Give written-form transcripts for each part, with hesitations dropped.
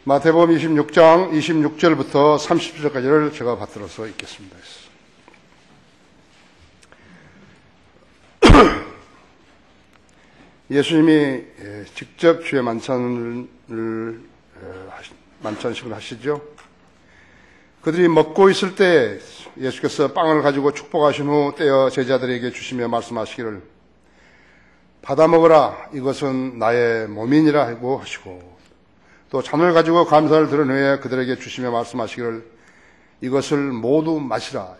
마태복음 26장 26절부터 30절까지를 제가 받들어서 읽겠습니다. 예수님이 직접 주의 만찬식을 하시죠. 그들이 먹고 있을 때 예수께서 빵을 가지고 축복하신 후 떼어 제자들에게 주시며 말씀하시기를 받아 먹으라, 이것은 나의 몸이니라 하고 하시고, 또 잔을 가지고 감사를 드린 후에 그들에게 주시며 말씀하시기를 이것을 모두 마시라,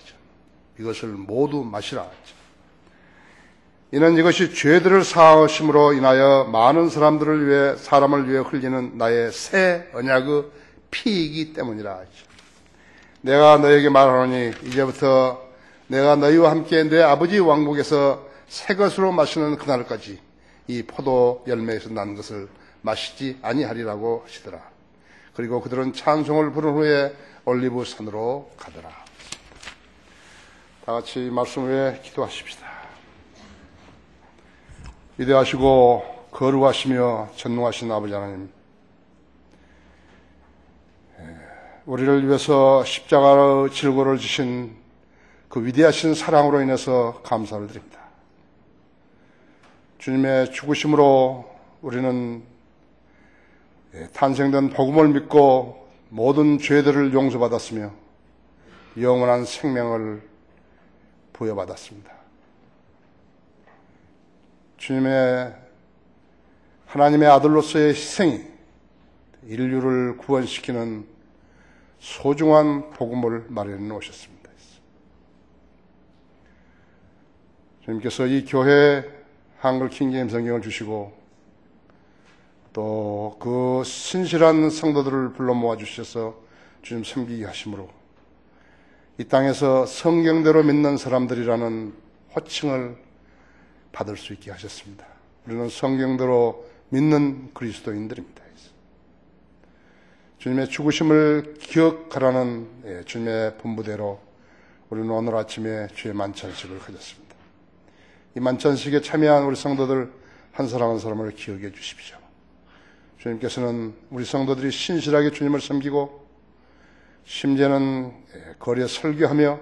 이것을 모두 마시라. 이는 이것이 죄들을 사하심으로 인하여 많은 사람을 위해 흘리는 나의 새 언약의 피이기 때문이라. 내가 너에게 말하노니 이제부터 내가 너희와 함께 내 아버지 왕국에서 새 것으로 마시는 그날까지 이 포도 열매에서 난 것을 마시지 아니하리라고 하시더라. 그리고 그들은 찬송을 부른 후에 올리브 산으로 가더라. 다 같이 말씀 위에 기도하십시다. 위대하시고 거룩하시며 전능하신 아버지 하나님, 우리를 위해서 십자가의 질고를 지신 그 위대하신 사랑으로 인해서 감사를 드립니다. 주님의 죽으심으로 우리는 탄생된 복음을 믿고 모든 죄들을 용서받았으며 영원한 생명을 부여받았습니다. 주님의 하나님의 아들로서의 희생이 인류를 구원시키는 소중한 복음을 마련해 놓으셨습니다. 주님께서 이 교회에 한글 킹제임 성경을 주시고 또 그 신실한 성도들을 불러 모아 주셔서 주님 섬기게 하심으로 이 땅에서 성경대로 믿는 사람들이라는 호칭을 받을 수 있게 하셨습니다. 우리는 성경대로 믿는 그리스도인들입니다. 주님의 죽으심을 기억하라는 주님의 분부대로 우리는 오늘 아침에 주의 만찬식을 가졌습니다. 이 만찬식에 참여한 우리 성도들 한 사람 한 사람을 기억해 주십시오. 주님께서는 우리 성도들이 신실하게 주님을 섬기고 심지어는 거리에 설교하며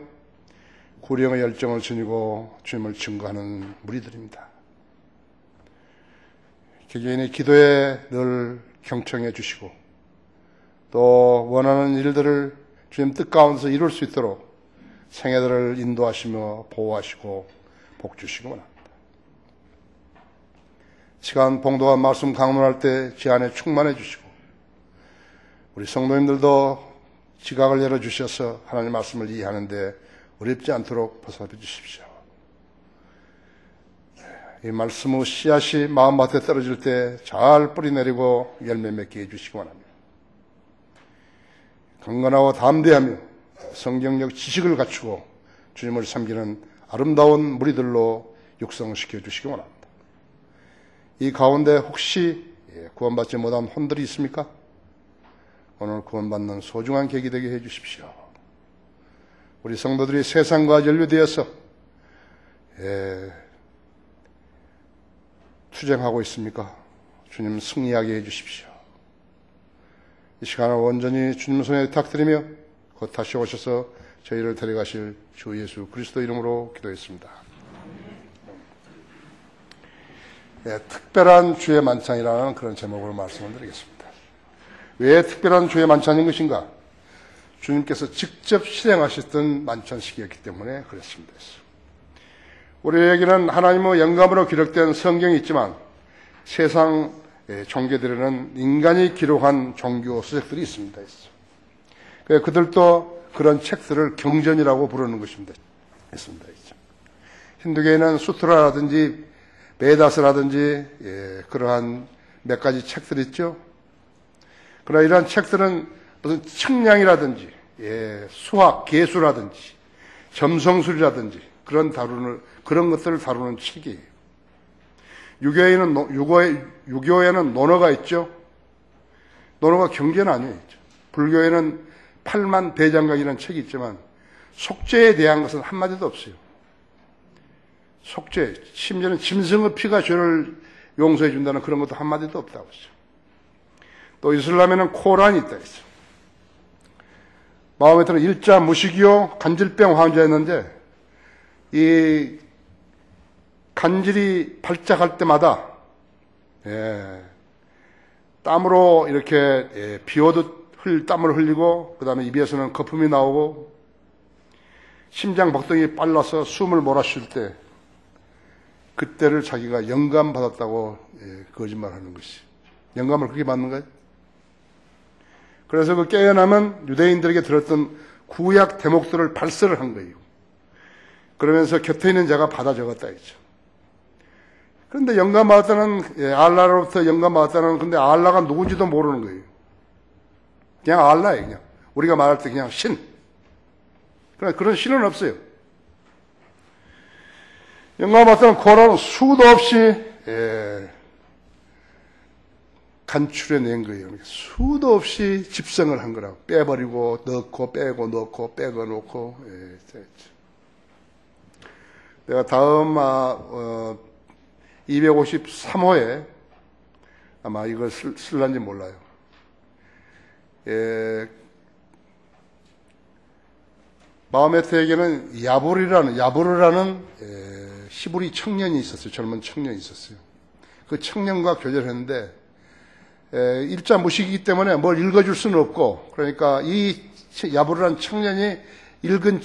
구령의 열정을 지니고 주님을 증거하는 무리들입니다. 개개인의 기도에 늘 경청해 주시고 또 원하는 일들을 주님 뜻 가운데서 이룰 수 있도록 생애들을 인도하시며 보호하시고 복주시기 원합니다. 시간 봉도와 말씀 강론할 때 제 안에 충만해 주시고 우리 성도님들도 지각을 열어주셔서 하나님 말씀을 이해하는데 어렵지 않도록 보살펴 주십시오. 이 말씀의 씨앗이 마음밭에 떨어질 때 잘 뿌리내리고 열매 맺게 해주시기 원합니다. 강건하고 담대하며 성경적 지식을 갖추고 주님을 섬기는 아름다운 무리들로 육성시켜 주시기 원합니다. 이 가운데 혹시 구원받지 못한 혼들이 있습니까? 오늘 구원받는 소중한 계기 되게 해 주십시오. 우리 성도들이 세상과 연루되어서 투쟁하고 있습니까? 주님 승리하게 해 주십시오. 이 시간을 온전히 주님 손에 부탁드리며 곧 다시 오셔서 저희를 데려가실 주 예수 그리스도 이름으로 기도했습니다. 특별한 주의 만찬이라는 그런 제목으로 말씀을 드리겠습니다. 왜 특별한 주의 만찬인 것인가? 주님께서 직접 실행하셨던 만찬식이었기 때문에 그렇습니다. 우리에게는 하나님의 영감으로 기록된 성경이 있지만 세상 종교들에는 인간이 기록한 종교 서적들이 있습니다. 그들도 그런 책들을 경전이라고 부르는 것입니다. 힌두교에는 수트라라든지 베다스라든지 그러한 몇 가지 책들이 있죠. 그러나 이러한 책들은 무슨 측량이라든지 수학, 계수라든지 점성술이라든지 그런 것들을 다루는 책이에요. 유교에는 논어가 있죠. 논어가 경제는 아니에요. 불교에는 8만 대장경이라는 책이 있지만 속죄에 대한 것은 한마디도 없어요. 속죄, 심지어는 짐승의 피가 죄를 용서해 준다는 그런 것도 한마디도 없다고 했어요. 또 이슬람에는 코란이 있다 했죠. 마호메트는 일자 무식이요 간질병 환자였는데 이 간질이 발작할 때마다 땀으로 이렇게 비오듯 땀을 흘리고 그 다음에 입에서는 거품이 나오고 심장 박동이 빨라서 숨을 몰아쉴 때 그때를 자기가 영감 받았다고 거짓말하는 것이. 영감을 그렇게 받는 거예요? 그래서 그 깨어남은 유대인들에게 들었던 구약 대목들을 발설을 한 거예요. 그러면서 곁에 있는 자가 받아 적었다 했죠. 그런데 영감 받았다는, 알라로부터 영감 받았다는, 근데 알라가 누군지도 모르는 거예요. 그냥 알라예요, 그냥. 우리가 말할 때 그냥 신. 그런 신은 없어요. 영감 받았다는 코란은 수도 없이, 간추려낸 거예요. 수도 없이 집성을 한 거라고. 빼버리고, 넣고, 빼고, 넣고, 빼고, 놓고, 내가 다음, 253호에 아마 이걸 쓸란지 몰라요. 마호메트에게는 야부르라는 히브리 청년이 있었어요. 젊은 청년이 있었어요. 그 청년과 교제를 했는데, 일자 무식이기 때문에 뭘 읽어줄 수는 없고, 그러니까 이 야부르라는 청년이 읽은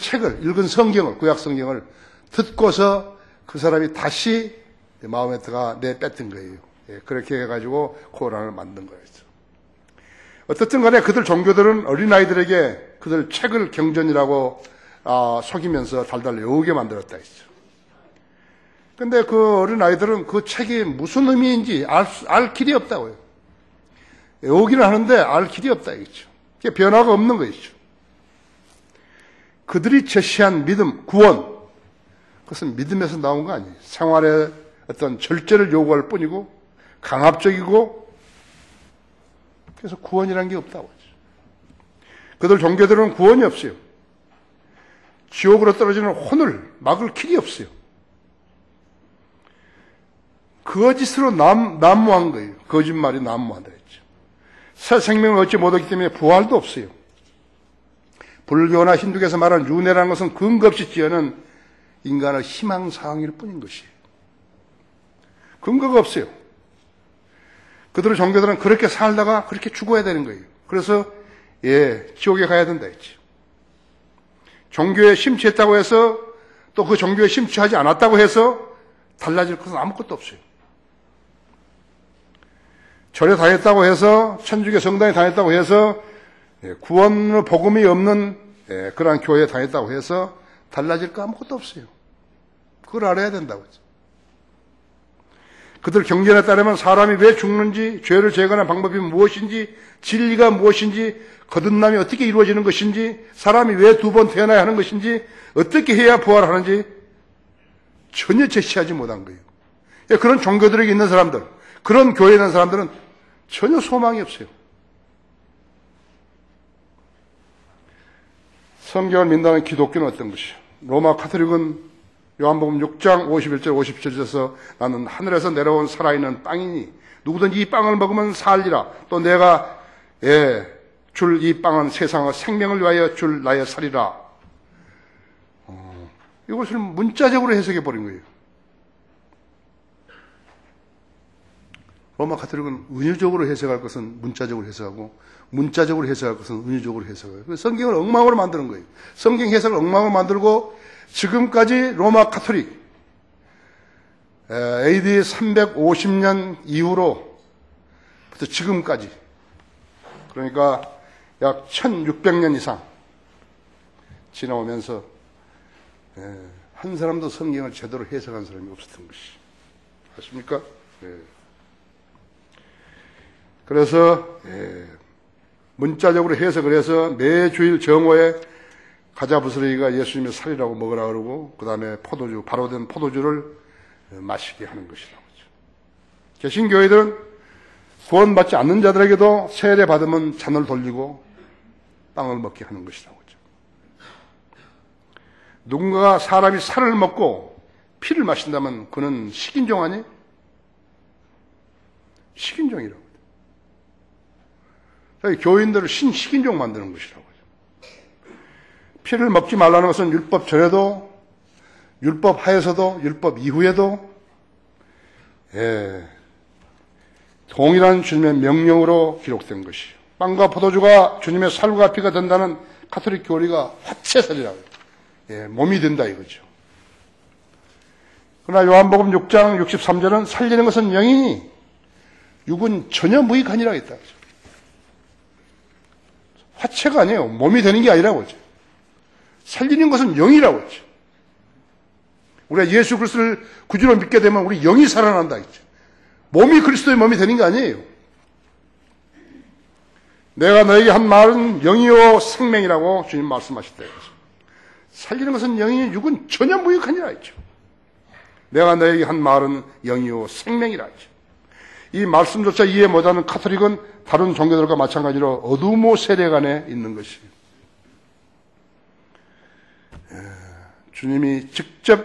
성경을, 구약 성경을 듣고서 그 사람이 다시 마호메트가 내뱉은 거예요. 그렇게 해가지고 코란을 만든 거였죠. 어떻든 간에 그들 종교들은 어린아이들에게 그들 책을 경전이라고 속이면서 달달 외우게 만들었다 했죠. 근데 그 어린아이들은 그 책이 무슨 의미인지 알 길이 없다고요. 외우기는 하는데 알 길이 없다 했죠. 그게 변화가 없는 것이죠. 그들이 제시한 믿음, 구원, 그것은 믿음에서 나온 거 아니에요. 생활의 어떤 절제를 요구할 뿐이고 강압적이고 그래서 구원이라는 게 없다고 하죠. 그들 종교들은 구원이 없어요. 지옥으로 떨어지는 혼을 막을 길이 없어요. 거짓으로 난무한 거예요. 거짓말이 난무한다 했죠. 새 생명을 얻지 못하기 때문에 부활도 없어요. 불교나 힌두교에서 말하는 윤회라는 것은 근거 없이 지어낸 인간의 희망사항일 뿐인 것이에요. 근거가 없어요. 그들의 종교들은 그렇게 살다가 그렇게 죽어야 되는 거예요. 그래서 지옥에 가야 된다 했죠. 종교에 심취했다고 해서 또 그 종교에 심취하지 않았다고 해서 달라질 것은 아무것도 없어요. 절에 다녔다고 해서 천주교 성당에 다녔다고 해서 구원의 복음이 없는 그러한 교회에 다녔다고 해서 달라질 거 아무것도 없어요. 그걸 알아야 된다고 했죠. 그들 경전에 따르면 사람이 왜 죽는지, 죄를 제거하는 방법이 무엇인지, 진리가 무엇인지, 거듭남이 어떻게 이루어지는 것인지, 사람이 왜 2번 태어나야 하는 것인지, 어떻게 해야 부활하는지 전혀 제시하지 못한 거예요. 그런 종교들에게 있는 사람들, 그런 교회에 있는 사람들은 전혀 소망이 없어요. 성경을 믿는다는 기독교는 어떤 것이요? 로마 카톨릭은 요한복음 6장 51절 57절에서 나는 하늘에서 내려온 살아있는 빵이니 누구든지 이 빵을 먹으면 살리라. 또 내가 줄 이 빵은 세상의 생명을 위하여 줄 나의 살이라. 이것을 문자적으로 해석해 버린 거예요. 로마 카톨릭은 은유적으로 해석할 것은 문자적으로 해석하고 문자적으로 해석할 것은 은유적으로 해석해요. 성경을 엉망으로 만드는 거예요. 성경 해석을 엉망으로 만들고 지금까지 로마 카톨릭 AD 350년 이후로부터 지금까지 그러니까 약 1600년 이상 지나오면서 한 사람도 성경을 제대로 해석한 사람이 없었던 것이 아십니까? 그래서 문자적으로 해석을 해서 매 주일 정오에 가자부스러기가 예수님의 살이라고 먹으라 그러고 그 다음에 포도주, 바로 된 포도주를 마시게 하는 것이라고 하죠. 개신교회들은 구원받지 않는 자들에게도 세례 받으면 잔을 돌리고 빵을 먹게 하는 것이라고 하죠. 누군가가 사람이 살을 먹고 피를 마신다면 그는 식인종 아니에요? 식인종이라고. 교인들을 식인종 만드는 것이라고요. 피를 먹지 말라는 것은 율법 전에도, 율법 하에서도, 율법 이후에도 동일한 주님의 명령으로 기록된 것이요. 빵과 포도주가 주님의 살과 피가 된다는 가톨릭 교리가 화채살이라고요. 몸이 된다 이거죠. 그러나 요한복음 6장 63절은 살리는 것은 영이니 육은 전혀 무익하니라 했다. 화채가 아니에요. 몸이 되는 게 아니라고 하죠. 살리는 것은 영이라고 했죠. 우리가 예수 그리스도를 구주로 믿게 되면 우리 영이 살아난다 했죠. 몸이 그리스도의 몸이 되는 게 아니에요. 내가 너에게 한 말은 영이요 생명이라고 주님 말씀하셨다. 살리는 것은 영이니 육은 전혀 무익하니라 했죠. 내가 너에게 한 말은 영이요 생명이라 했죠. 이 말씀조차 이해 못하는 카톨릭은 다른 종교들과 마찬가지로 어두모 세력 안에 있는 것이에요. 주님이 직접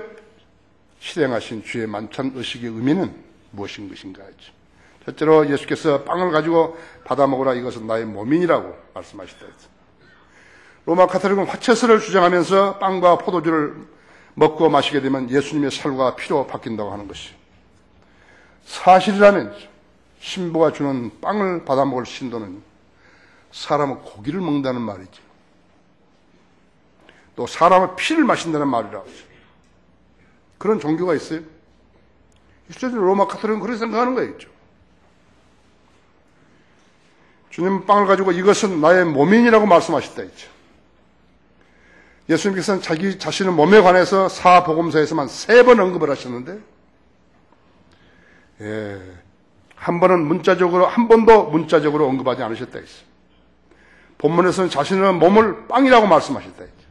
실행하신 주의 만찬 의식의 의미는 무엇인 것인가 하죠. 첫째로 예수께서 빵을 가지고 받아 먹으라 이것은 나의 몸이니라고 말씀하셨다 했죠. 로마 카톨릭은 화채술을 주장하면서 빵과 포도주를 먹고 마시게 되면 예수님의 살과 피로 바뀐다고 하는 것이죠. 사실이라면 신부가 주는 빵을 받아 먹을 신도는 사람은 고기를 먹는다는 말이죠. 또 사람은 피를 마신다는 말이라고 하죠. 그런 종교가 있어요. 실제로 로마 카톨릭은 그렇게 생각하는 거예요. 주님 빵을 가지고 이것은 나의 몸이니라고 말씀하셨다 했죠. 예수님께서는 자기 자신의 몸에 관해서 사복음서에서만 3번 언급을 하셨는데, 한 번도 문자적으로 언급하지 않으셨다 했어요. 본문에서는 자신의 몸을 빵이라고 말씀하셨다 했죠.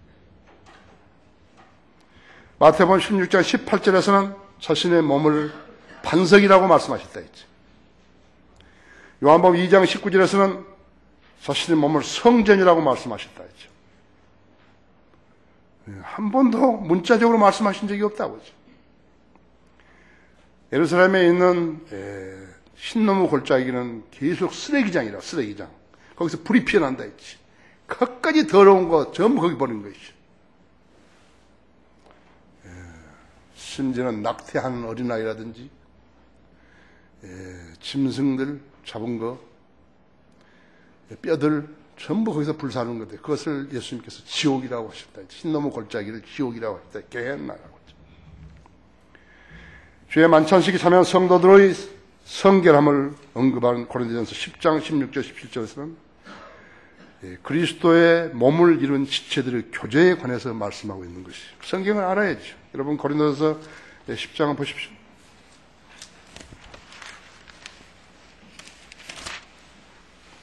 마태복음 16장 18절에서는 자신의 몸을 반석이라고 말씀하셨다 했죠. 요한복음 2장 19절에서는 자신의 몸을 성전이라고 말씀하셨다 했죠. 한 번도 문자적으로 말씀하신 적이 없다고 하죠. 예루살렘에 있는 신노무 골짜기는 계속 쓰레기장이라, 쓰레기장. 거기서 불이 피어난다 했지. 끝까지 더러운 거 전부 거기 버린 것이죠. 심지어는 낙태하는 어린아이라든지 짐승들 잡은 거, 뼈들 전부 거기서 불사르는 건데 그것을 예수님께서 지옥이라고 하셨다. 신놈의 골짜기를 지옥이라고 하셨다. 게hen나라고 하죠. 주의 만찬식이 참여한 성도들의 성결함을 언급한 고린도전서 10장 16절 17절에서는 그리스도의 몸을 이룬 지체들의 교제에 관해서 말씀하고 있는 것이 성경을 알아야죠. 여러분 고린도전서 10장을 보십시오.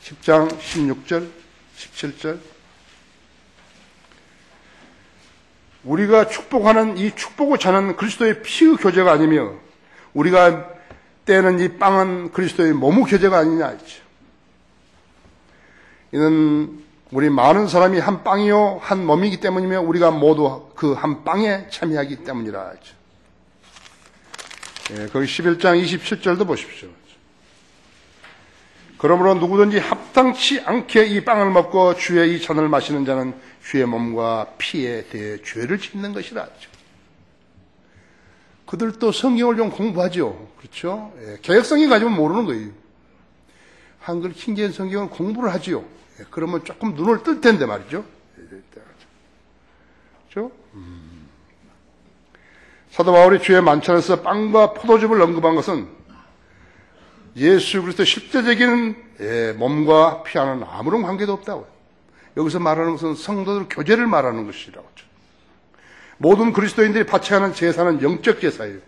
10장 16절 17절 우리가 축복하는 이 축복을 전하는 그리스도의 피의 교제가 아니며 우리가 떼는 이 빵은 그리스도의 몸의 교제가 아니냐 했죠. 이는 우리 많은 사람이 한 빵이요 한 몸이기 때문이며 우리가 모두 그 한 빵에 참여하기 때문이라 하죠. 거기 11장 27절도 보십시오. 그러므로 누구든지 합당치 않게 이 빵을 먹고 주의 이 잔을 마시는 자는 주의 몸과 피에 대해 죄를 짓는 것이라 하죠. 그들도 성경을 좀 공부하죠. 그렇죠? 개혁성이 가지고 모르는 거예요. 한글 킹제인 성경을 공부를 하지요. 그러면 조금 눈을 뜰 텐데 말이죠. 그렇죠? 사도 바울이 주의 만찬에서 빵과 포도즙을 언급한 것은 예수 그리스도의 실제적인 몸과 피와는 아무런 관계도 없다고요. 여기서 말하는 것은 성도들 교제를 말하는 것이라고 하죠. 모든 그리스도인들이 바쳐야 하는 제사는 영적 제사예요.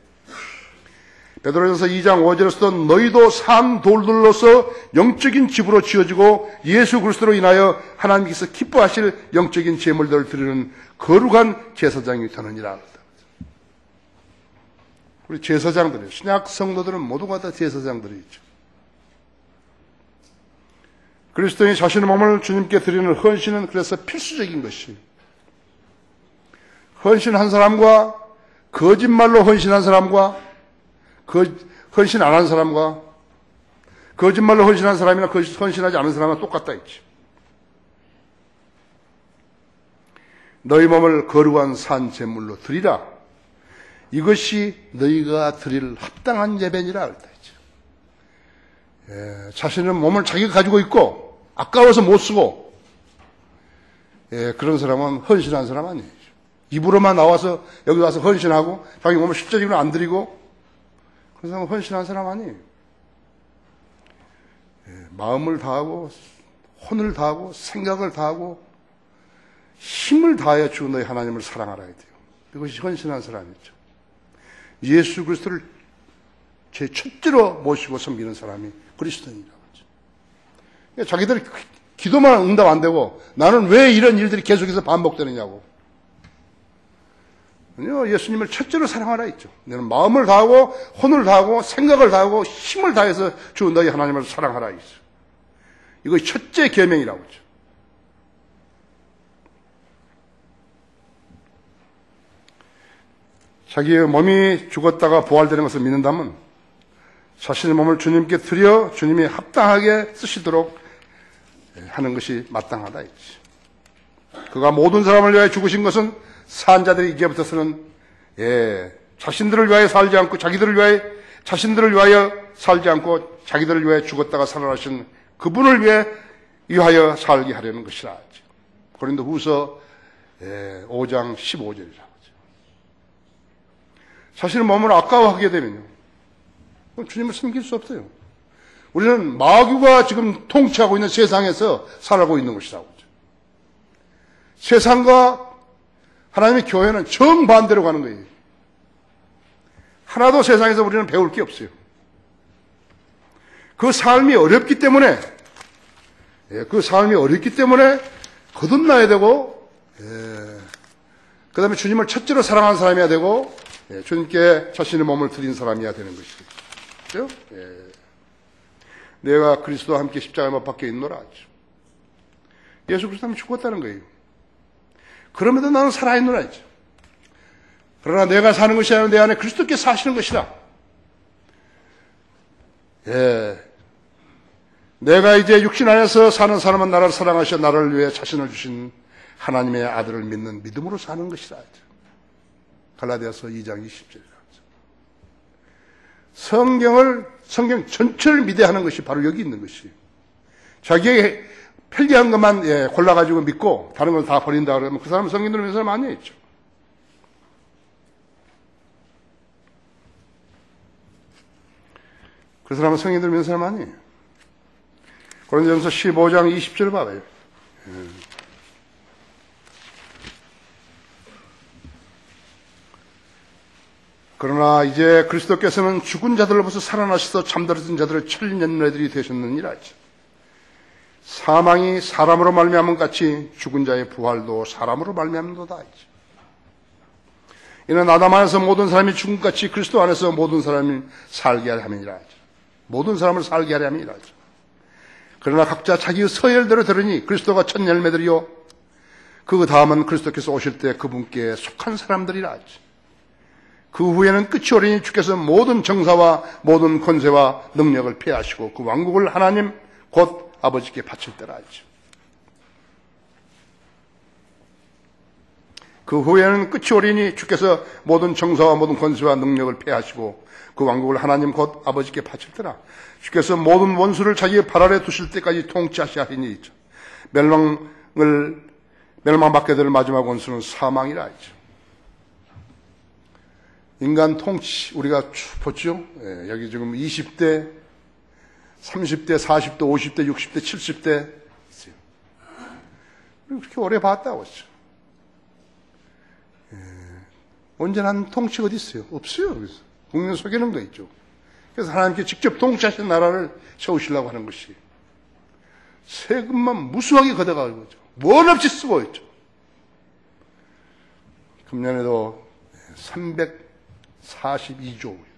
베드로전서 2장 5절에서도 너희도 산 돌들로서 영적인 집으로 지어지고 예수 그리스도로 인하여 하나님께서 기뻐하실 영적인 제물들을 드리는 거룩한 제사장이 되느니라. 우리 제사장들이에요. 신약 성도들은 모두가 다 제사장들이죠. 그리스도인이 자신의 몸을 주님께 드리는 헌신은 그래서 필수적인 것이에요. 헌신한 사람과 거짓말로 헌신한 사람과 헌신 안 한 사람과 거짓말로 헌신한 사람이나 헌신하지 않은 사람은 똑같다 했지. 너희 몸을 거룩한 산 제물로 드리라. 이것이 너희가 드릴 합당한 예배니라 그랬다 했죠. 자신은 몸을 자기가 가지고 있고 아까워서 못 쓰고 그런 사람은 헌신한 사람 아니에요. 입으로만 나와서 여기 와서 헌신하고 자기 몸을 실제적으로 안 드리고 그런 사람은 헌신한 사람 아니에요. 마음을 다하고 혼을 다하고 생각을 다하고 힘을 다하여 주 너희 하나님을 사랑하라 해야 돼요. 이것이 헌신한 사람이죠. 예수 그리스도를 제 첫째로 모시고 섬기는 사람이 그리스도인이라고 하죠. 자기들 기도만 응답 안 되고 나는 왜 이런 일들이 계속해서 반복되느냐고. 예수님을 첫째로 사랑하라 했죠. 너는 마음을 다하고 혼을 다하고 생각을 다하고 힘을 다해서 주 너희 하나님을 사랑하라 했죠. 이것이 첫째 계명이라고 하죠. 자기의 몸이 죽었다가 부활되는 것을 믿는다면 자신의 몸을 주님께 드려 주님이 합당하게 쓰시도록 하는 것이 마땅하다 했지. 그가 모든 사람을 위하여 죽으신 것은 산자들이 이제부터서는 자신들을 위하여 살지 않고 자신들을 위하여 살지 않고 자기들을 위하여 죽었다가 살아나신 그분을 위하여 살게 하려는 것이라. 고린도후서 5장 15절이라. 자신의 몸을 아까워하게 되면요, 주님을 섬길 수 없어요. 우리는 마귀가 지금 통치하고 있는 세상에서 살아가고 있는 것이라고. 세상과 하나님의 교회는 정반대로 가는 거예요. 하나도 세상에서 우리는 배울 게 없어요. 그 삶이 어렵기 때문에 거듭나야 되고, 그 다음에 주님을 첫째로 사랑하는 사람이어야 되고, 주님께 자신의 몸을 드린 사람이어야 되는 것이죠. 내가 그리스도와 함께 십자가에 못 박혀 있노라. 예수 그리스도는 죽었다는 거예요. 그럼에도 나는 살아있노라 했죠. 그러나 내가 사는 것이 아니라 내 안에 그리스도께서 사시는 것이다. 내가 이제 육신 안에서 사는 사람은 나를 사랑하셔 나를 위해 자신을 주신 하나님의 아들을 믿는 믿음으로 사는 것이다. 갈라디아서 2장 20절이라. 성경 전체를 믿어하는 것이 바로 여기 있는 것이에요. 자기에게 편리한 것만 골라가지고 믿고 다른 걸 다 버린다 그러면 그 사람은 성경대로 믿는 사람 아니겠죠. 그 사람은 성경대로 믿는 사람 아니에요. 고린도전서 15장 20절 봐봐요. 그러나 이제 그리스도께서는 죽은 자들로부터 살아나셔서 잠들었던 자들을 천년내들이 되셨느니라. 사망이 사람으로 말미암은 같이 죽은 자의 부활도 사람으로 말미암는도다. 이는 아담 안에서 모든 사람이 죽음같이 그리스도 안에서 모든 사람이 살게 하려 함이니라. 모든 사람을 살게 하려 함이니라. 그러나 각자 자기의 서열대로 들으니 그리스도가 첫 열매들이요 그 다음은 그리스도께서 오실 때 그분께 속한 사람들이라. 그 후에는 끝이 오리니 주께서 모든 정사와 모든 권세와 능력을 폐하시고 그 왕국을 하나님 곧 아버지께 바칠 때라 하죠. 그 후에는 끝이 오리니 주께서 모든 정사와 모든 권세와 능력을 폐하시고 그 왕국을 하나님 곧 아버지께 바칠 때라. 주께서 모든 원수를 자기의 발 아래 두실 때까지 통치하시야 하니 멸망받게 될 마지막 원수는 사망이라 하죠. 인간 통치, 우리가 보죠? 여기 지금 20대, 30대, 40대, 50대, 60대, 70대 있어요. 그렇게 오래 봤다고 했죠. 온전한 통치가 어디 있어요? 없어요. 그래서 국민 속이는 거 있죠. 그래서 하나님께 직접 통치하신 나라를 세우시려고 하는 것이 세금만 무수하게 걷어가고 있죠. 원 없이 쓰고 있죠. 금년에도 342조.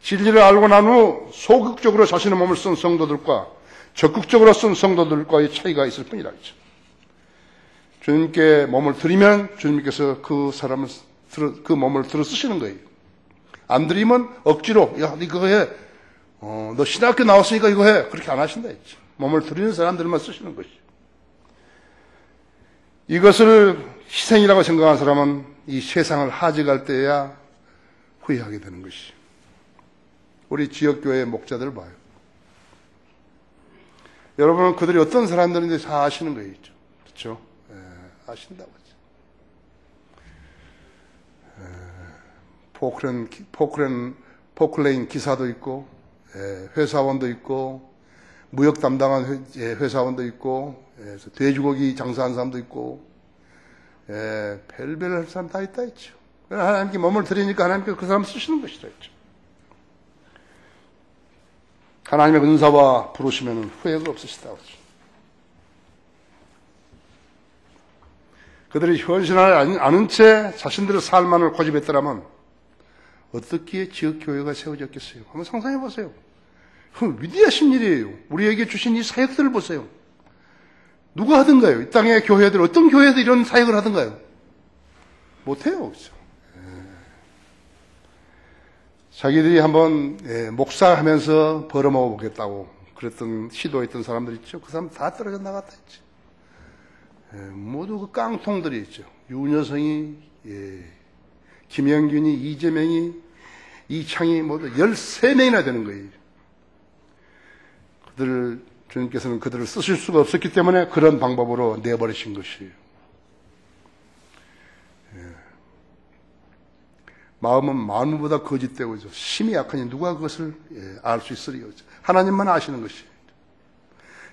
진리를 알고 난 후 소극적으로 자신의 몸을 쓴 성도들과 적극적으로 쓴 성도들과의 차이가 있을 뿐이라 했죠. 주님께 몸을 드리면 주님께서 그 몸을 들어 쓰시는 거예요. 안 드리면 억지로 야, 니 그거 해. 너 신학교 나왔으니까 이거 해. 그렇게 안 하신다 했죠. 몸을 들이는 사람들만 쓰시는 것이죠. 이것을 희생이라고 생각하는 사람은 이 세상을 하직할 때야 후회하게 되는 것이죠. 우리 지역교회 목자들 봐요. 여러분은 그들이 어떤 사람들인지 다 아시는 거예요. 그렇죠? 아신다고 하죠. 포클레인 기사도 있고, 회사원도 있고, 무역 담당한 회사원도 있고, 돼지고기 장사하는 사람도 있고, 별별 사람 다 있다 했죠. 하나님께 몸을 드리니까 하나님께서 그 사람 쓰시는 것이라 했죠. 하나님의 은사와 부르시면 후회가 없으시다고 하죠. 그들이 현신을 아는 채 자신들의 삶만을 고집했더라면 어떻게 지역교회가 세워졌겠어요? 한번 상상해 보세요. 위대하신 일이에요. 우리에게 주신 이 사역들을 보세요. 누가 하던가요? 이 땅의 교회들, 어떤 교회들 이런 사역을 하던가요? 못해요. 그렇죠? 자기들이 한번 목사하면서 벌어먹어 보겠다고 그랬던 시도했던 사람들 있죠. 그 사람 다 떨어져 나갔다 했죠. 모두 그 깡통들이 있죠. 윤여성이, 김영균이, 이재명이, 이창이 모두 13명이나 되는 거예요. 주님께서는 그들을 쓰실 수가 없었기 때문에 그런 방법으로 내버리신 것이에요. 마음은 만물보다 거짓되고죠. 심히 약하니 누가 그것을 알 수 있으리요. 하나님만 아시는 것이에요.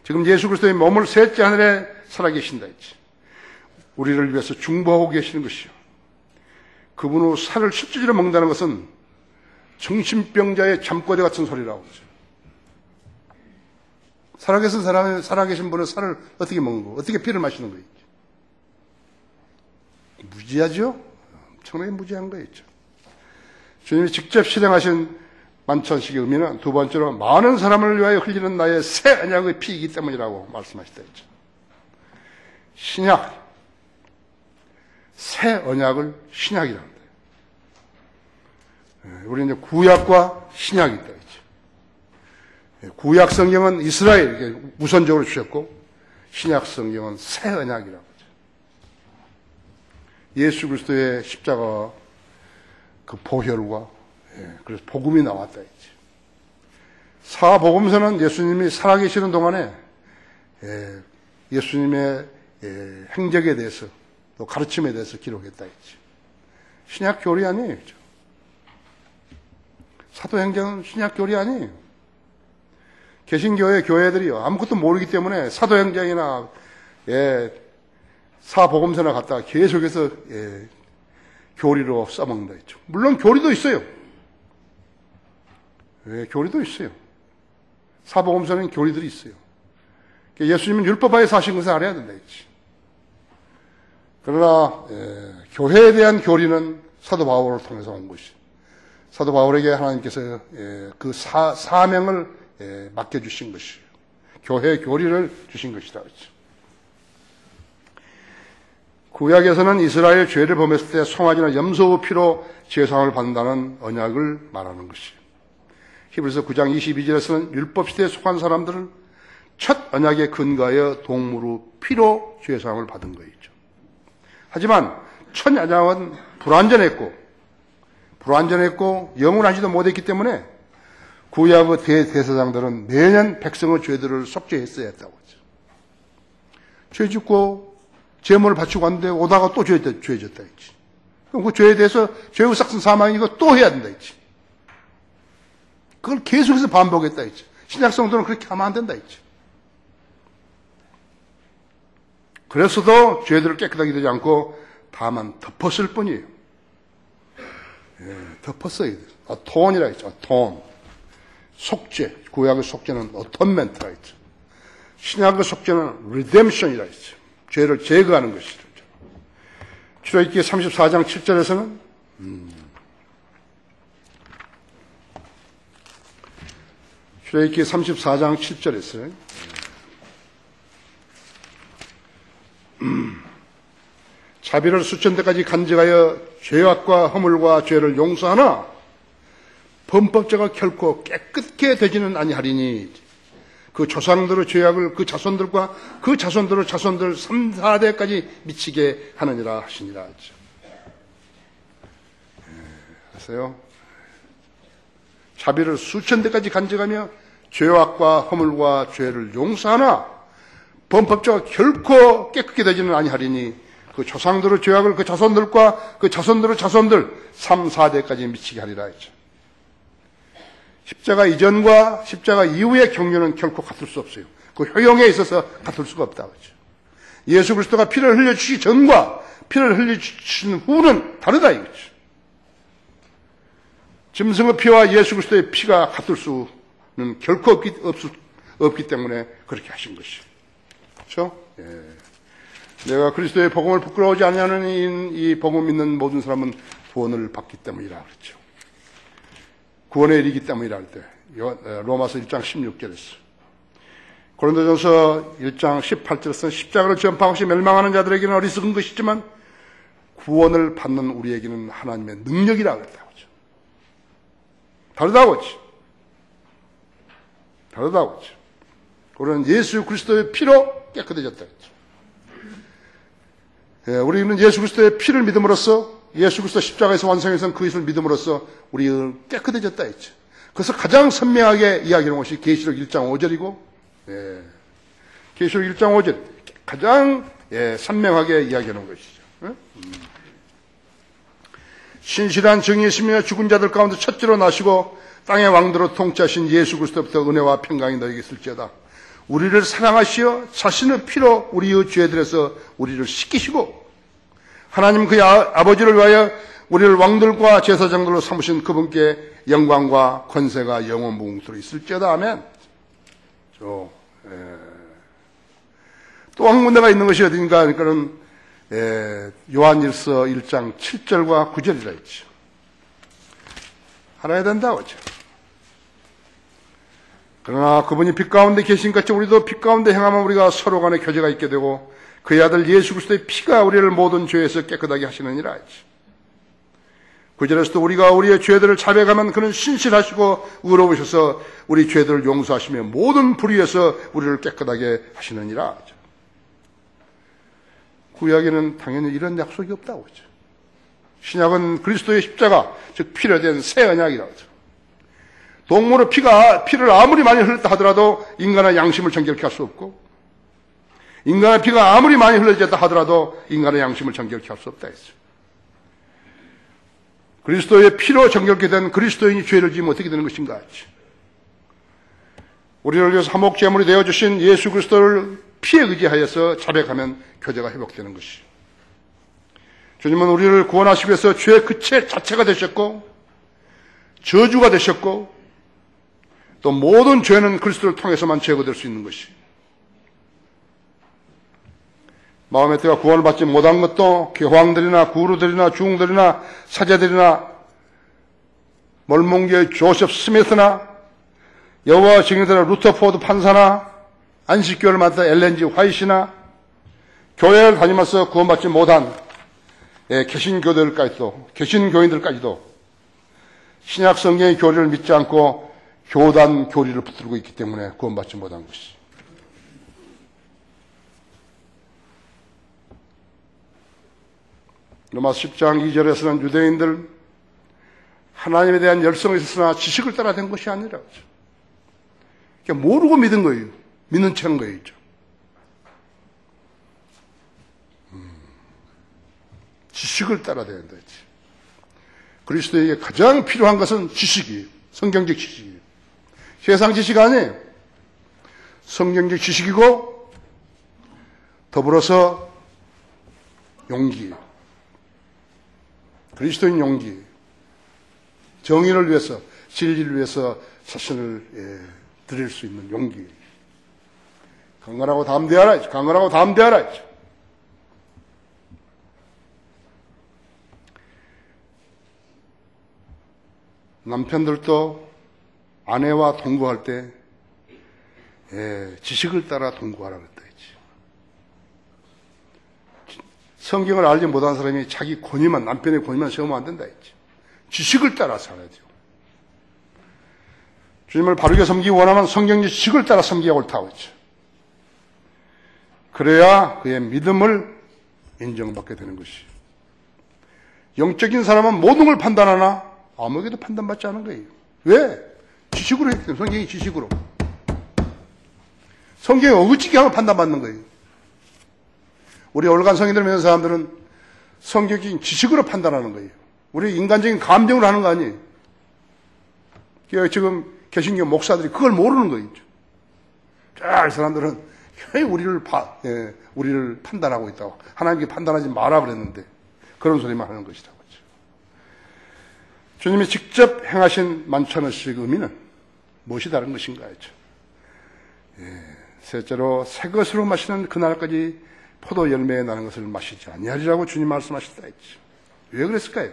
지금 예수 그리스도의 몸을 셋째 하늘에 살아계신다 했지. 우리를 위해서 중보하고 계시는 것이요. 그분 후 살을 실제로 먹는다는 것은 정신병자의 잠꼬대 같은 소리라고 하죠. 살아계신 분은 살을 어떻게 먹는 거, 어떻게 피를 마시는 거예요? 무지하죠? 엄청나게 무지한 거였죠. 주님이 직접 실행하신 만찬식의 의미는 두 번째로 많은 사람을 위하여 흘리는 나의 새 언약의 피이기 때문이라고 말씀하시다 했죠. 신약, 새 언약을 신약이라고 합니다. 우리는 이제 구약과 신약이 있다 했죠. 구약 성경은 이스라엘에게 우선적으로 주셨고 신약 성경은 새 언약이라고 하죠. 예수 그리스도의 십자가와 그 보혈과 그래서 복음이 나왔다 했지. 사복음서는 예수님이 살아계시는 동안에 예수님의 행적에 대해서 또 가르침에 대해서 기록했다 했지. 신약 교리 아니에요. 사도행전은 신약 교리 아니에요. 개신교회 교회들이 아무것도 모르기 때문에 사도행전이나 사복음서나 갖다가 계속해서 교리로 써먹는다 했죠. 물론 교리도 있어요. 교리도 있어요. 사복음서는 교리들이 있어요. 예수님은 율법하에 사신 것을 알아야 된다 했지. 그러나 교회에 대한 교리는 사도 바울을 통해서 온 것이. 사도 바울에게 하나님께서 그 사명을 맡겨주신 것이에요. 교회 교리를 주신 것이다 했죠. 구약에서는 이스라엘 죄를 범했을 때 송아지나 염소 피로 제사함을 받는다는 언약을 말하는 것이에요. 히브리서 9장 22절에서는 율법시대에 속한 사람들은 첫 언약에 근거하여 동물의 피로 제사함을 받은 거였죠. 하지만 첫 언약은 불완전했고 영원하지도 못했기 때문에 구약의 대제사장들은 매년 백성의 죄들을 속죄했어야 했다고 하죠. 죄 짓고 제물을 바치고 왔는데 오다가 또 죄 졌다 했지. 그럼 그 죄에 대해서 죄의 삭슨 사망이고 또 해야 된다 했지. 그걸 계속해서 반복했다 했지. 신약 성도는 그렇게 하면 안 된다 했지. 그래서도 죄들을 깨끗하게 되지 않고 다만 덮었을 뿐이에요. 덮었어야 돼. 어톤이라 했죠. 어톤. 속죄. 구약의 속죄는 어톤멘트라 했죠. 신약의 속죄는 리뎀션이라 했죠. 죄를 제거하는 것이죠. 출애굽기 34장 7절에서는 출애굽기 34장 7절에서 자비를 수천 대까지 간직하여 죄악과 허물과 죄를 용서하나 범법자가 결코 깨끗게 되지는 아니하리니 그 조상들의 죄악을 그 자손들과 그 자손들의 자손들 3, 4대까지 미치게 하느니라 하시니라. 아세요? 자비를 수천 대까지 간직하며 죄악과 허물과 죄를 용서하나 범법자가 결코 깨끗게 되지는 아니하리니 그 조상들의 죄악을 그 자손들과 그 자손들의 자손들 3, 4대까지 미치게 하리라 했죠. 십자가 이전과 십자가 이후의 경륜은 결코 같을 수 없어요. 그 효용에 있어서 같을 수가 없다. 그렇죠. 예수 그리스도가 피를 흘려주시기 전과 피를 흘려주신 후는 다르다 이거죠. 짐승의 피와 예수 그리스도의 피가 같을 수는 결코 없기 때문에 그렇게 하신 것이죠. 그렇죠? 예. 내가 그리스도의 복음을 부끄러워하지 않냐는 이 복음 믿는 모든 사람은 구원을 받기 때문이라 그랬죠. 구원에 이르기 때문이라 할 때 로마서 1장 16절에서 고린도전서 1장 18절에서 십자가를 전파하고 없이 멸망하는 자들에게는 어리석은 것이지만 구원을 받는 우리에게는 하나님의 능력이라 그랬다고 하죠. 다르다고 하죠. 다르다고 하죠. 우리는 예수 그리스도의 피로 깨끗해졌다 했죠. 예, 우리는 예수 그리스도의 피를 믿음으로써 예수 그리스도 십자가에서 완성해서 그것을 믿음으로써 우리는 깨끗해졌다 했죠. 그래서 가장 선명하게 이야기하는 것이 계시록 1장 5절이고 예, 계시록 1장 5절 가장 선명하게 이야기하는 것이죠. 신실한 정의이시며 죽은 자들 가운데 첫째로 나시고 땅의 왕들로 통치하신 예수 그리스도부터 은혜와 평강이 너에게 있을지어다. 우리를 사랑하시어 자신의 피로 우리의 죄들에서 우리를 씻기시고 하나님 그의 아버지를 위하여 우리를 왕들과 제사장들로 삼으신 그분께 영광과 권세가 영원 무궁토록 있을지어다. 아멘. 또 한 군데가 있는 것이 어딘가 그러니까는 요한일서 1장 7절과 9절이라 했죠. 알아야 된다고 하죠. 그러나 그분이 빛 가운데 계신 같이 우리도 빛 가운데 행하면 우리가 서로 간에 교제가 있게 되고 그의 아들 예수 그리스도의 피가 우리를 모든 죄에서 깨끗하게 하시느니라 했지. 9절에서도 우리가 우리의 죄들을 자백하면 그는 신실하시고 의로우셔서 우리 죄들을 용서하시며 모든 불의에서 우리를 깨끗하게 하시느니라 했죠. 구약에는 당연히 이런 약속이 없다고 하죠. 신약은 그리스도의 십자가, 즉 피로 된 새 언약이라고 하죠. 동물의 피를 아무리 많이 흘렸다 하더라도 인간의 양심을 정결케 할 수 없고 인간의 피가 아무리 많이 흘러졌다 하더라도 인간의 양심을 정결케 할 수 없다 했어요. 그리스도의 피로 정결케 된 그리스도인이 죄를 지으면 어떻게 되는 것인가 했지. 우리를 위해서 화목제물이 되어주신 예수 그리스도를 피에 의지하여서 자백하면 교제가 회복되는 것이. 주님은 우리를 구원하시기 위해서 죄의 그 자체가 되셨고 저주가 되셨고 또 모든 죄는 그리스도를 통해서만 제거될 수 있는 것이. 마음의 때가 구원을 받지 못한 것도 교황들이나 구루들이나 중들이나 사제들이나 멀몽교의 조셉 스미스나 여호와 증인들의 루터포드 판사나 안식교를 맡은 엘렌지 화이트나 교회를 다니면서 구원받지 못한 개신교인들까지도 신약 성경의 교리를 믿지 않고 교단 교리를 붙들고 있기 때문에 구원받지 못한 것이. 로마서 10장 2절에서는 유대인들 하나님에 대한 열성이 있었으나 지식을 따라 된 것이 아니라 그냥 모르고 믿은 거예요. 믿는 척한 거예요. 지식을 따라 돼야 된다. 그리스도에게 가장 필요한 것은 지식이에요. 성경적 지식이에요. 세상 지식 아니에요. 성경적 지식이고 더불어서 용기예요. 그리스도인 용기. 정의를 위해서, 진리를 위해서 자신을 드릴 수 있는 용기. 강건하고 담대하라 했죠. 강건하고 담대하라 했죠. 남편들도 아내와 동거할 때 지식을 따라 동거하라 그랬다 했지. 성경을 알지 못한 사람이 자기 권위만 남편의 권위만 세우면 안 된다 했지. 지식을 따라 살아야 돼요. 주님을 바르게 섬기기 원하면 성경의 지식을 따라 섬기기가 옳다고 했죠. 그래야 그의 믿음을 인정받게 되는 것이. 영적인 사람은 모든 걸 판단하나 아무에게도 판단받지 않은 거예요. 왜? 지식으로 했기 때문에. 성경이 지식으로. 성경이 어긋지게 하고 판단받는 거예요. 우리 올간 성인들 믿는 사람들은 성경적인 지식으로 판단하는 거예요. 우리 인간적인 감정으로 하는 거 아니에요. 지금 개신교 목사들이 그걸 모르는 거예요. 이 사람들은 우리를 판단하고 있다고. 하나님께 판단하지 마라 그랬는데 그런 소리만 하는 것이라고 하죠. 주님이 직접 행하신 만찬의식 의미는 무엇이 다른 것인가 했죠. 셋째로 새 것으로 마시는 그날까지 포도 열매에 나는 것을 마시지 아니하리라고 주님 말씀하셨다 했죠. 왜 그랬을까요?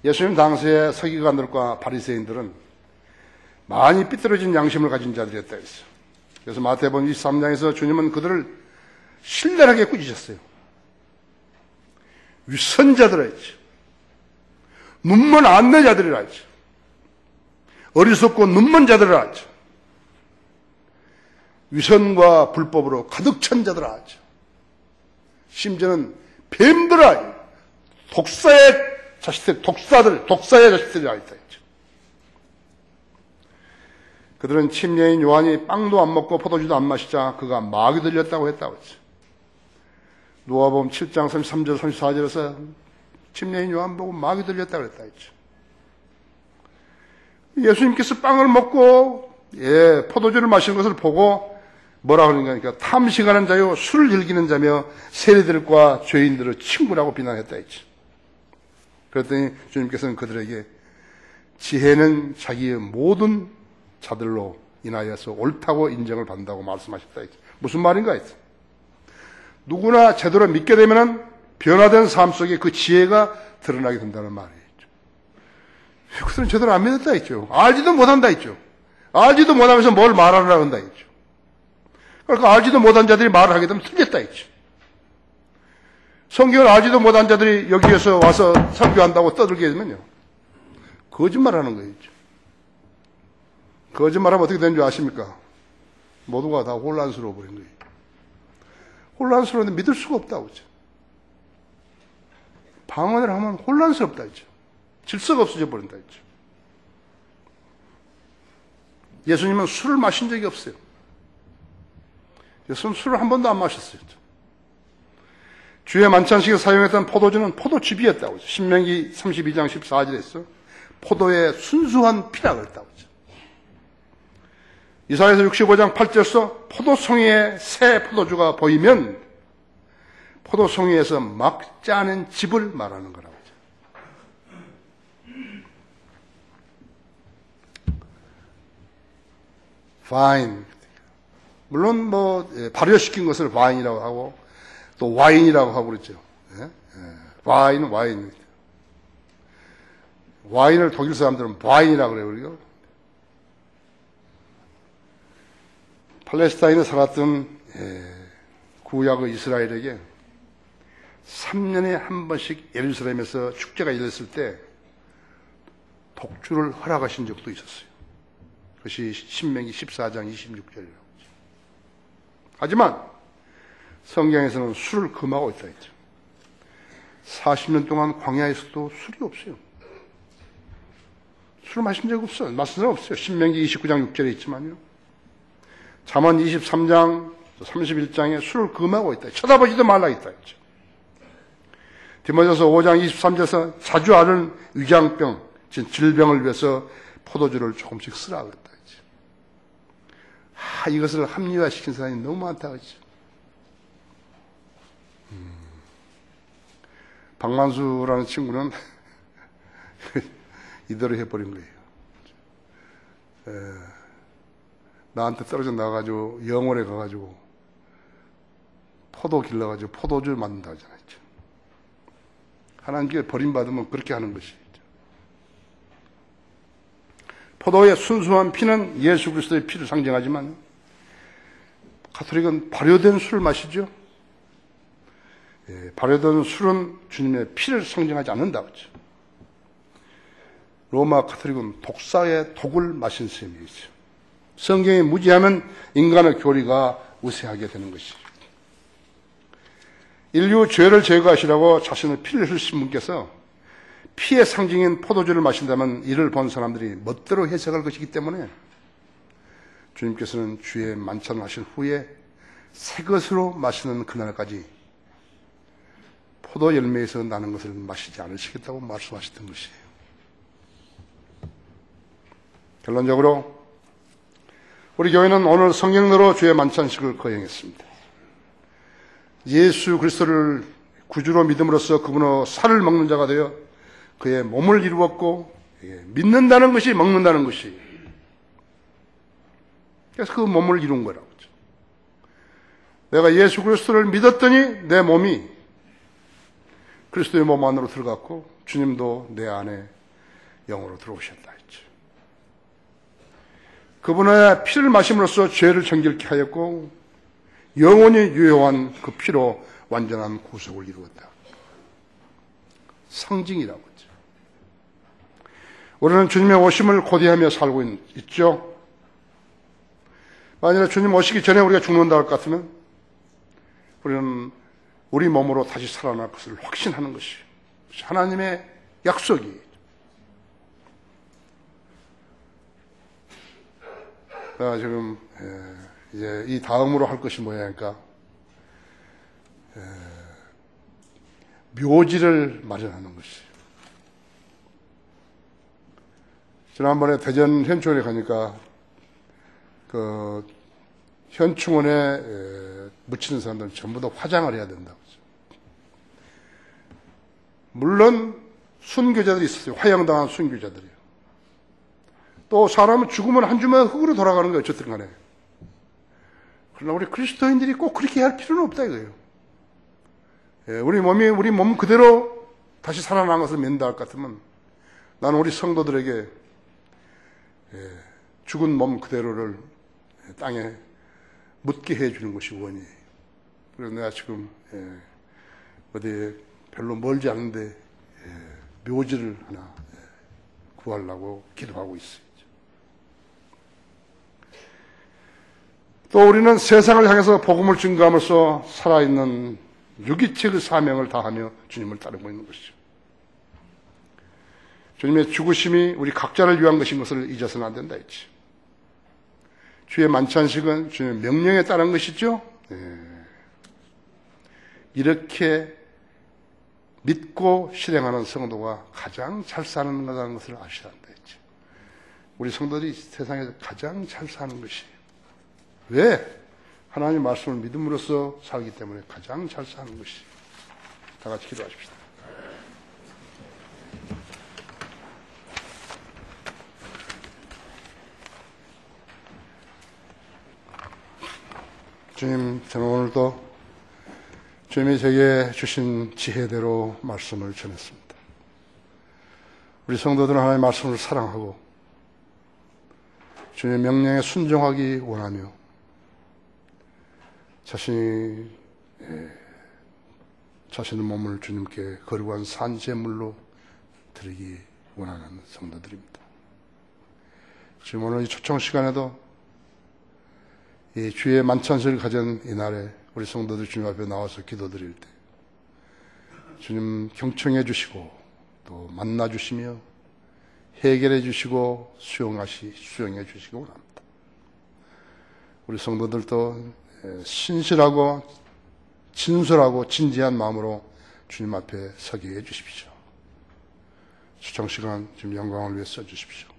예수님 당시의 서기관들과 바리새인들은 많이 삐뚤어진 양심을 가진 자들이었다 했어요. 그래서 마태복음 23장에서 주님은 그들을 신랄하게 꾸짖으셨어요. 위선자들이라 했죠. 눈먼 안내자들이라 했죠. 어리석고 눈먼 자들이라 했죠. 위선과 불법으로 가득 찬 자들이라 했죠. 심지어는 뱀들아, 독사의 자식들, 독사의 자식들이라 했다 했죠. 그들은 침례인 요한이 빵도 안 먹고 포도주도 안 마시자 그가 마귀 들렸다고 했다고 했죠. 누가복음 7장 33절 34절에서 침례인 요한 보고 마귀 들렸다고 했다 했죠. 예수님께서 빵을 먹고 포도주를 마시는 것을 보고 뭐라 그러니까 탐식하는 자요 술을 즐기는 자며 세리들과 죄인들을 친구라고 비난했다 했죠. 그랬더니 주님께서는 그들에게 지혜는 자기의 모든 자들로 인하여서 옳다고 인정을 받는다고 말씀하셨다 했죠. 무슨 말인가 했죠. 누구나 제대로 믿게 되면 변화된 삶 속에 그 지혜가 드러나게 된다는 말이죠. 그들은 제대로 안 믿었다 했죠. 알지도 못한다 했죠. 알지도 못하면서 뭘 말하려고 한다 했죠. 그러니까 알지도 못한 자들이 말을 하게 되면 틀렸다 했죠. 성경을 알지도 못한 자들이 여기에서 와서 설교한다고 떠들게 되면요. 거짓말하는 거예요. 거짓말하면 어떻게 되는 줄 아십니까? 모두가 다 혼란스러워 버린 거예요. 혼란스러운데 믿을 수가 없다고 했죠. 방언을 하면 혼란스럽다 했죠. 질서가 없어져 버린다 했죠. 예수님은 술을 마신 적이 없어요. 예수님은 술을 한 번도 안 마셨어요. 주의 만찬식에 사용했던 포도주는 포도즙이었다고 했죠. 신명기 32장 14절에서 포도의 순수한 피라고 했다고 했죠. 이사야서 65장 8절에서 포도송이에 새 포도주가 보이면 포도송이에서 막 짜는 즙을 말하는 거라고 하죠. 와인. 물론 발효시킨 것을 와인이라고 하고 또 와인이라고 하고 그랬죠. 와인은 와인. 와인을 독일 사람들은 와인이라고 그래요. 우리가. 팔레스타인에 살았던 구약의 이스라엘에게 3년에 한 번씩 예루살렘에서 축제가 열렸을 때 독주를 허락하신 적도 있었어요. 그것이 신명기 14장 26절이라고. 하지만 성경에서는 술을 금하고 있다 했죠. 40년 동안 광야에서도 술이 없어요. 술을 마신 적 없어요. 마신 적 없어요. 신명기 29장 6절에 있지만요. 잠언 23장 31장에 술을 금하고 있다. 쳐다보지도 말라 있다 했죠. 디모데서 5장 23절에서 자주 앓은 위장병, 질병을 위해서 포도주를 조금씩 쓰라 그랬다 했죠. 이것을 합리화시킨 사람이 너무 많다 했죠. 박만수라는 친구는 이대로 해버린 거예요. 나한테 떨어져 나가가지고 영월에 가가지고 포도 길러가지고 포도주 만든다 하잖아요. 하나님께 버림받으면 그렇게 하는 것이죠. 포도의 순수한 피는 예수 그리스도의 피를 상징하지만 가톨릭은 발효된 술을 마시죠. 발효된 술은 주님의 피를 상징하지 않는다고 했죠. 로마 가톨릭은 독사의 독을 마신 셈이죠. 성경이 무지하면 인간의 교리가 우세하게 되는 것이죠. 인류 죄를 제거하시라고 자신의 피를 흘리신 분께서 피의 상징인 포도주를 마신다면 이를 본 사람들이 멋대로 해석할 것이기 때문에 주님께서는 주의 만찬을 하신 후에 새 것으로 마시는 그날까지 포도 열매에서 나는 것을 마시지 않으시겠다고 말씀하셨던 것이에요. 결론적으로 우리 교회는 오늘 성령으로 주의 만찬식을 거행했습니다. 예수 그리스도를 구주로 믿음으로써 그분의 살을 먹는 자가 되어 그의 몸을 이루었고 믿는다는 것이 먹는다는 것이 그래서 그 몸을 이룬 거라고. 내가 예수 그리스도를 믿었더니 내 몸이 그리스도의 몸 안으로 들어갔고 주님도 내 안에 영으로 들어오셨다 했죠. 그분의 피를 마심으로써 죄를 정결케 하였고 영원히 유효한 그 피로 완전한 구속을 이루었다. 상징이라고 했죠. 우리는 주님의 오심을 고대하며 살고 있죠. 만약에 주님 오시기 전에 우리가 죽는다 할 것 같으면 우리는 우리 몸으로 다시 살아날 것을 확신하는 것이 하나님의 약속이. 지금 이제 이 다음으로 할 것이 뭐냐니까 묘지를 마련하는 것이. 지난번에 대전 현충원에 가니까 그 현충원에 묻히는 사람들은 전부 다 화장을 해야 된다고. 물론 순교자들이 있었어요. 화형당한 순교자들이요. 또 사람은 죽으면 한 주먹 흙으로 돌아가는 거예요. 어쨌든 간에. 그러나 우리 그리스도인들이 꼭 그렇게 할 필요는 없다 이거예요. 우리 몸 그대로 다시 살아난 것을 믿는다 할 것 같으면 나는 우리 성도들에게 죽은 몸 그대로를 땅에 묻게 해주는 것이 원이에요. 그래서 내가 지금 어디에 별로 멀지 않은데 묘지를 하나 구하려고 기도하고 있어요. 또 우리는 세상을 향해서 복음을 증거함으로써 살아있는 유기체의 사명을 다하며 주님을 따르고 있는 것이죠. 주님의 죽으심이 우리 각자를 위한 것인 것을 잊어서는 안 된다 했지. 주의 만찬식은 주님의 명령에 따른 것이죠. 이렇게 믿고 실행하는 성도가 가장 잘 사는 거라는 것을 아셔야 한다 했지. 우리 성도들이 세상에서 가장 잘 사는 것이 왜? 하나님 말씀을 믿음으로써 살기 때문에 가장 잘 사는 것이. 다 같이 기도하십시다. 주님, 저는 오늘도 주님이 제게 주신 지혜대로 말씀을 전했습니다. 우리 성도들은 하나님의 말씀을 사랑하고 주님의 명령에 순종하기 원하며 자신의 몸을 주님께 거룩한 산제물로 드리기 원하는 성도들입니다. 지금 오늘 이 초청 시간에도 이 주의 만찬식을 가진 이날에 우리 성도들 주님 앞에 나와서 기도드릴 때 주님 경청해 주시고 또 만나 주시며 해결해 주시고 수용해 주시기 원합니다. 우리 성도들도 신실하고 진솔하고 진지한 마음으로 주님 앞에 서게 해 주십시오. 수청 시간 지금 영광을 위해 써 주십시오.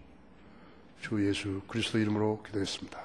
주 예수 그리스도 이름으로 기도했습니다.